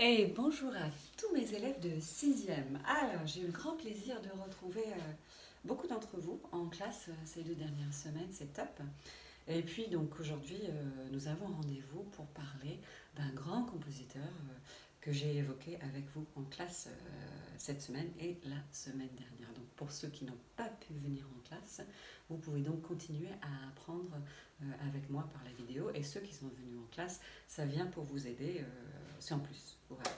Et bonjour à tous mes élèves de 6e. Alors, j'ai eu le grand plaisir de retrouver beaucoup d'entre vous en classe ces 2 dernières semaines, c'est top. Et puis donc aujourd'hui, nous avons rendez-vous pour parler d'un grand compositeur que j'ai évoqué avec vous en classe cette semaine et la semaine dernière. Donc pour ceux qui n'ont pas pu venir en classe, vous pouvez donc continuer à apprendre avec moi par la vidéo. Et ceux qui sont venus en classe, ça vient pour vous aider, c'est en plus. Voilà.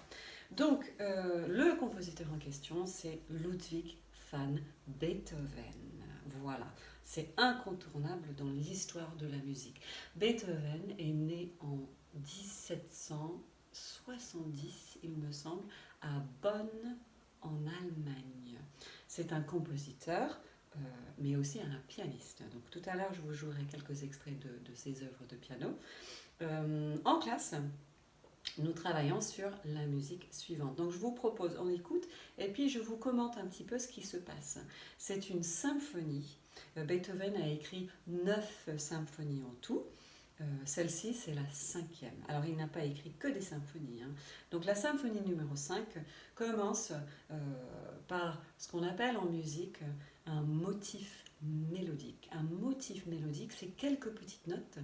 Donc le compositeur en question, c'est Ludwig van Beethoven. Voilà. C'est incontournable dans l'histoire de la musique. Beethoven est né en 1770, il me semble, à Bonn, en Allemagne. C'est un compositeur, mais aussi un pianiste. Donc tout à l'heure, je vous jouerai quelques extraits de ses œuvres de piano. En classe, nous travaillons sur la musique suivante. Donc je vous propose, on écoute, et puis je vous commente un petit peu ce qui se passe. C'est une symphonie. Beethoven a écrit 9 symphonies en tout. Celle-ci, c'est la 5e. Alors, il n'a pas écrit que des symphonies. Donc, la symphonie numéro 5 commence par ce qu'on appelle en musique un motif mélodique. Un motif mélodique, c'est quelques petites notes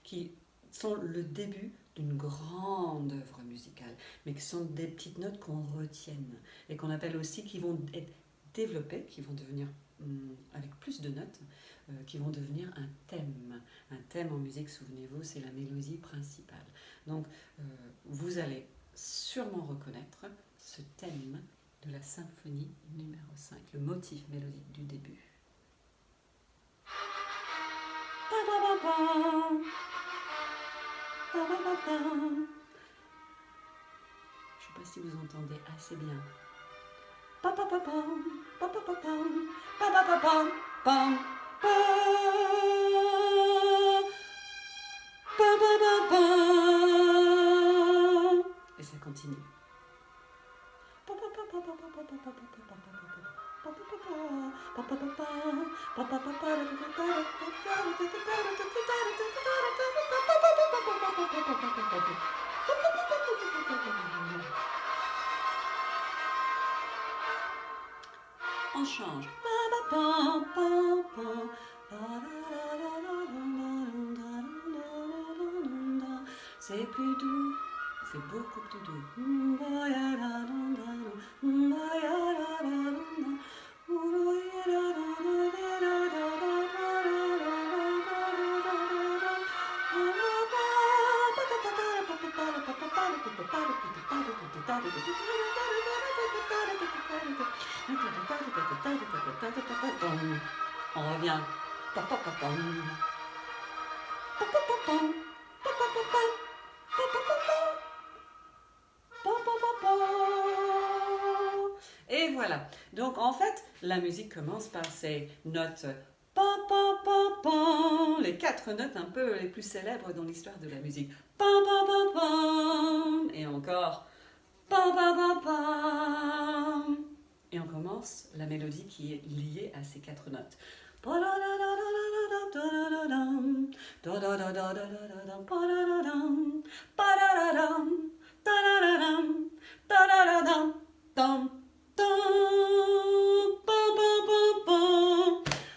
qui sont le début d'une grande œuvre musicale, mais qui sont des petites notes qu'on retienne et qu'on appelle aussi, qui vont être développées, qui vont devenir avec plus de notes, qui vont devenir un thème. Un thème en musique, souvenez-vous, c'est la mélodie principale. Donc, vous allez sûrement reconnaître ce thème de la symphonie numéro 5, le motif mélodique du début. Je ne sais pas si vous entendez assez bien. Et ça continue. On change. C'est plus doux, c'est beaucoup plus doux. On revient. Et voilà. Donc en fait, la musique commence par ces notes les 4 notes un peu les plus célèbres dans l'histoire de la musique. Et encore. Et on commence la mélodie qui est liée à ces 4 notes.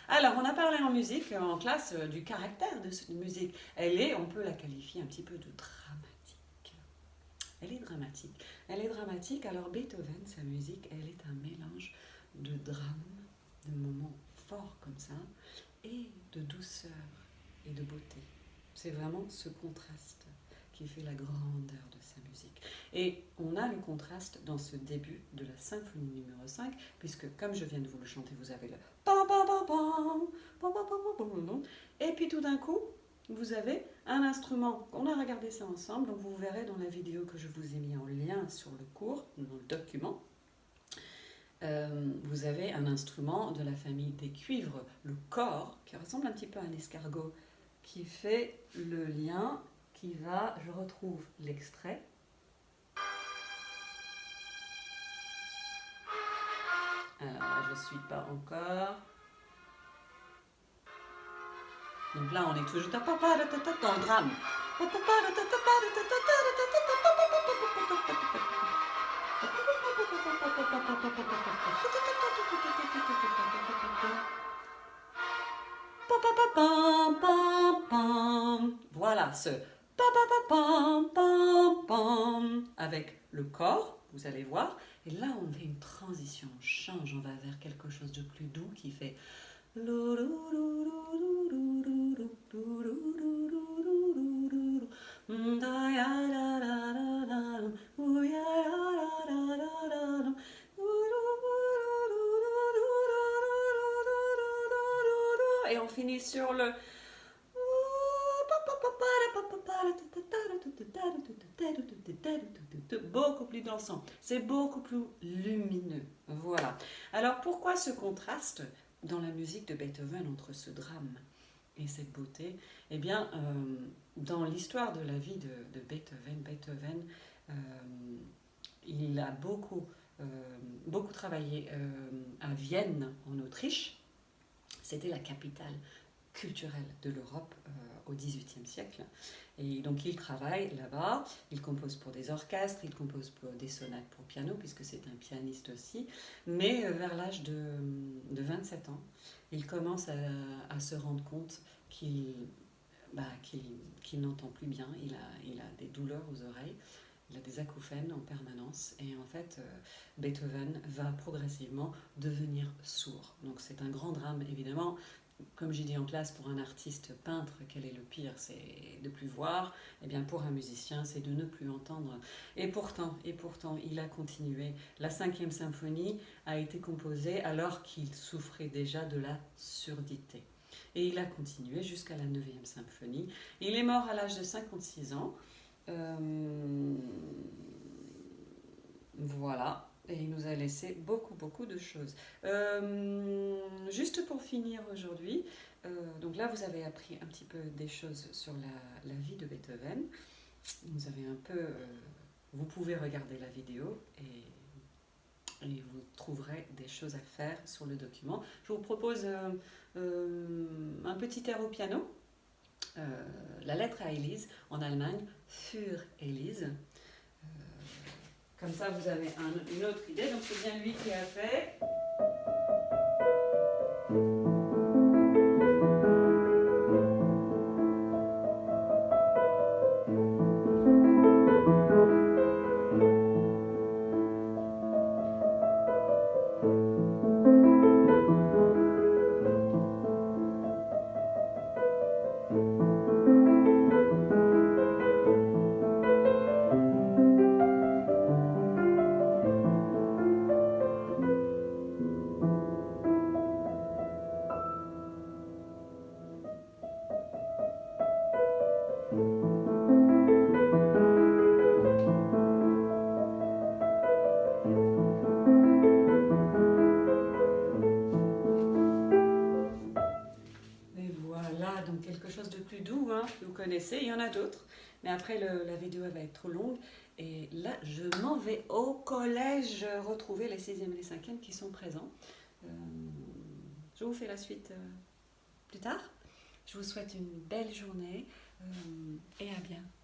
Alors, on a parlé en musique, en classe, du caractère de cette musique. On peut la qualifier un petit peu de dramatique. Elle est dramatique. Elle est dramatique. Alors, Beethoven, sa musique, elle est un mélange de drame, de moments forts comme ça, et de douceur et de beauté. C'est vraiment ce contraste qui fait la grandeur de sa musique. Et on a le contraste dans ce début de la symphonie numéro 5, puisque comme je viens de vous le chanter, vous avez le et puis tout d'un coup, vous avez un instrument. On a regardé ça ensemble, donc vous verrez dans la vidéo que je vous ai mis en lien sur le cours, dans le document. Vous avez un instrument de la famille des cuivres, le cor, qui ressemble un petit peu à un escargot, qui fait le lien, qui va, je retrouve l'extrait. Alors là, je ne suis pas encore. Donc là, on est toujours dans le drame. ce pa pa pa pam pam pam avec le corps, vous allez voir. Et là, on fait une transition, on change, on va vers quelque chose de plus doux qui fait et on finit sur le beaucoup plus dansant, c'est beaucoup plus lumineux. Voilà. Alors pourquoi ce contraste dans la musique de Beethoven entre ce drame et cette beauté? Eh bien, dans l'histoire de la vie de Beethoven, il a beaucoup travaillé à Vienne, en Autriche. C'était la capitale culturelle de l'Europe au XVIIIe siècle. Et donc il travaille là-bas, il compose pour des orchestres, il compose pour des sonates pour piano, puisque c'est un pianiste aussi. Mais vers l'âge de 27 ans, il commence à se rendre compte qu'il n'entend plus bien, il a des douleurs aux oreilles, il a des acouphènes en permanence et en fait Beethoven va progressivement devenir sourd. Donc c'est un grand drame évidemment. Comme j'ai dit en classe, pour un artiste peintre, quel est le pire? C'est de plus voir. Eh bien, pour un musicien, c'est de ne plus entendre. Et pourtant, il a continué. La 5e symphonie a été composée alors qu'il souffrait déjà de la surdité. Et il a continué jusqu'à la 9e symphonie. Il est mort à l'âge de 56 ans. Voilà. Et il nous a laissé beaucoup de choses. Juste pour finir aujourd'hui, donc là vous avez appris un petit peu des choses sur la vie de Beethoven. Vous avez un peu, vous pouvez regarder la vidéo et vous trouverez des choses à faire sur le document. Je vous propose un petit air au piano. La lettre à Élise, en Allemagne, für Élise. Comme ça, vous avez une autre idée. Donc, c'est bien lui qui a fait. Donc quelque chose de plus doux, hein, vous connaissez, il y en a d'autres, mais après la vidéo va être trop longue, et là je m'en vais au collège retrouver les 6e et les 5e qui sont présents. Je vous fais la suite plus tard. Je vous souhaite une belle journée et à bientôt.